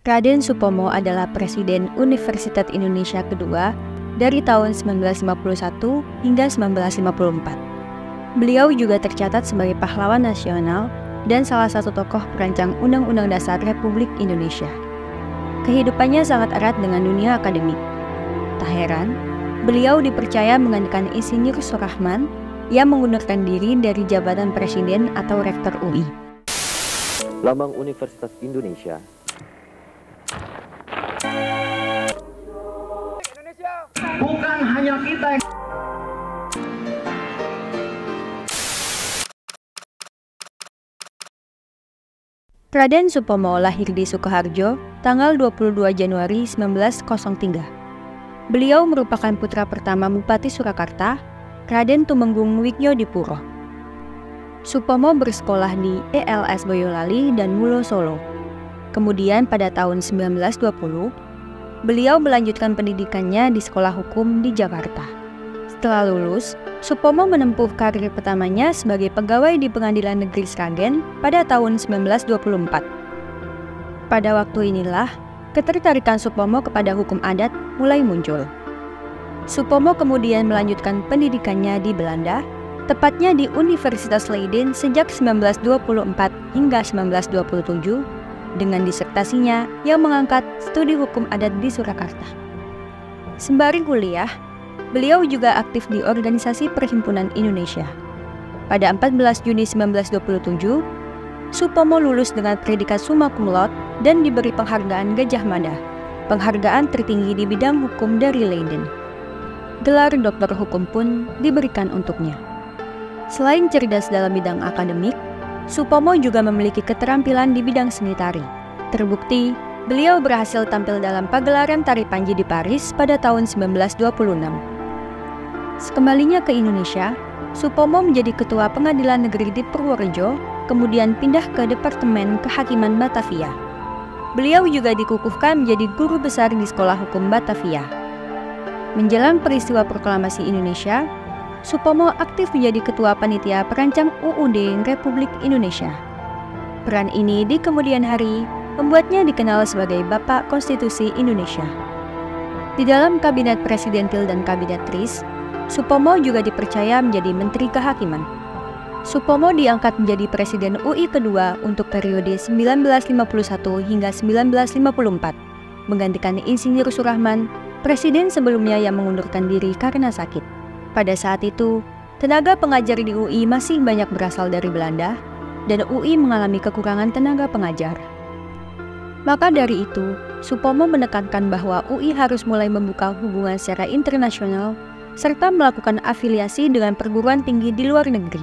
Raden Supomo adalah Presiden Universitas Indonesia kedua dari tahun 1951 hingga 1954. Beliau juga tercatat sebagai pahlawan nasional dan salah satu tokoh perancang Undang-Undang Dasar Republik Indonesia. Kehidupannya sangat erat dengan dunia akademik. Tak heran, beliau dipercaya menggantikan Insinyur Soekarno yang mengundurkan diri dari jabatan Presiden atau Rektor UI. Lambang Universitas Indonesia. Bukan hanya kita. Raden Supomo lahir di Sukoharjo tanggal 22 Januari 1903. Beliau merupakan putra pertama Bupati Surakarta, Raden Tumenggung Wignodipuro. Supomo bersekolah di ELS Boyolali dan Mulo Solo. Kemudian pada tahun 1920, beliau melanjutkan pendidikannya di sekolah hukum di Jakarta. Setelah lulus, Supomo menempuh karir pertamanya sebagai pegawai di Pengadilan Negeri Sragen pada tahun 1924. Pada waktu inilah, ketertarikan Supomo kepada hukum adat mulai muncul. Supomo kemudian melanjutkan pendidikannya di Belanda, tepatnya di Universitas Leiden sejak 1924 hingga 1927, dengan disertasinya yang mengangkat studi hukum adat di Surakarta. Sembari kuliah, beliau juga aktif di Organisasi Perhimpunan Indonesia. Pada 14 Juni 1927, Supomo lulus dengan predikat summa cum laude dan diberi penghargaan Gajah Mada, penghargaan tertinggi di bidang hukum dari Leiden. Gelar doktor hukum pun diberikan untuknya. Selain cerdas dalam bidang akademik, Supomo juga memiliki keterampilan di bidang seni tari. Terbukti, beliau berhasil tampil dalam pagelaran tari Panji di Paris pada tahun 1926. Sekembalinya ke Indonesia, Supomo menjadi ketua Pengadilan Negeri di Purworejo, kemudian pindah ke Departemen Kehakiman Batavia. Beliau juga dikukuhkan menjadi guru besar di Sekolah Hukum Batavia. Menjelang peristiwa Proklamasi Indonesia, Supomo aktif menjadi ketua panitia perancang UUD Republik Indonesia. Peran ini di kemudian hari membuatnya dikenal sebagai Bapak Konstitusi Indonesia. Di dalam Kabinet Presidentil dan Kabinet Tris, Supomo juga dipercaya menjadi Menteri Kehakiman. Supomo diangkat menjadi Presiden UI kedua untuk periode 1951 hingga 1954, menggantikan Insinyur Soekarno, Presiden sebelumnya yang mengundurkan diri karena sakit. Pada saat itu, tenaga pengajar di UI masih banyak berasal dari Belanda, dan UI mengalami kekurangan tenaga pengajar. Maka dari itu, Supomo menekankan bahwa UI harus mulai membuka hubungan secara internasional, serta melakukan afiliasi dengan perguruan tinggi di luar negeri.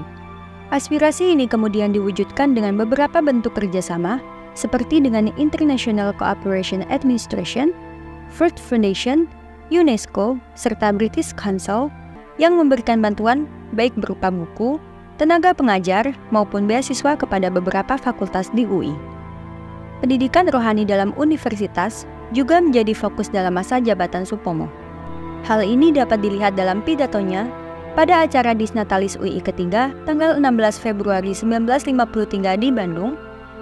Aspirasi ini kemudian diwujudkan dengan beberapa bentuk kerjasama, seperti dengan International Cooperation Administration, Ford Foundation, UNESCO, serta British Council, yang memberikan bantuan baik berupa buku, tenaga pengajar, maupun beasiswa kepada beberapa fakultas di UI. Pendidikan rohani dalam universitas juga menjadi fokus dalam masa jabatan Supomo. Hal ini dapat dilihat dalam pidatonya pada acara Disnatalis UI ketiga tanggal 16 Februari 1953 di Bandung,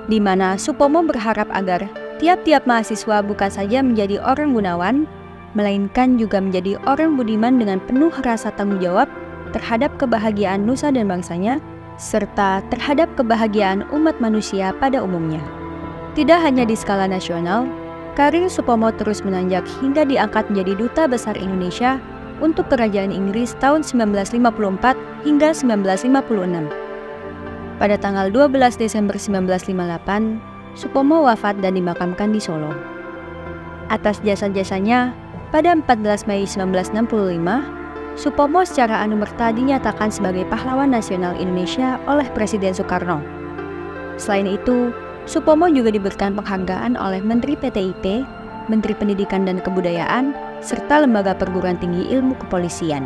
di mana Supomo berharap agar tiap-tiap mahasiswa bukan saja menjadi orang gunawan, melainkan juga menjadi orang budiman dengan penuh rasa tanggung jawab terhadap kebahagiaan nusa dan bangsanya, serta terhadap kebahagiaan umat manusia pada umumnya. Tidak hanya di skala nasional, karir Supomo terus menanjak hingga diangkat menjadi Duta Besar Indonesia untuk Kerajaan Inggris tahun 1954 hingga 1956. Pada tanggal 12 Desember 1958, Supomo wafat dan dimakamkan di Solo. Atas jasa-jasanya, pada 14 Mei 1965, Supomo secara anumerta dinyatakan sebagai pahlawan nasional Indonesia oleh Presiden Soekarno. Selain itu, Supomo juga diberikan penghargaan oleh Menteri PTIP, Menteri Pendidikan dan Kebudayaan, serta Lembaga Perguruan Tinggi Ilmu Kepolisian.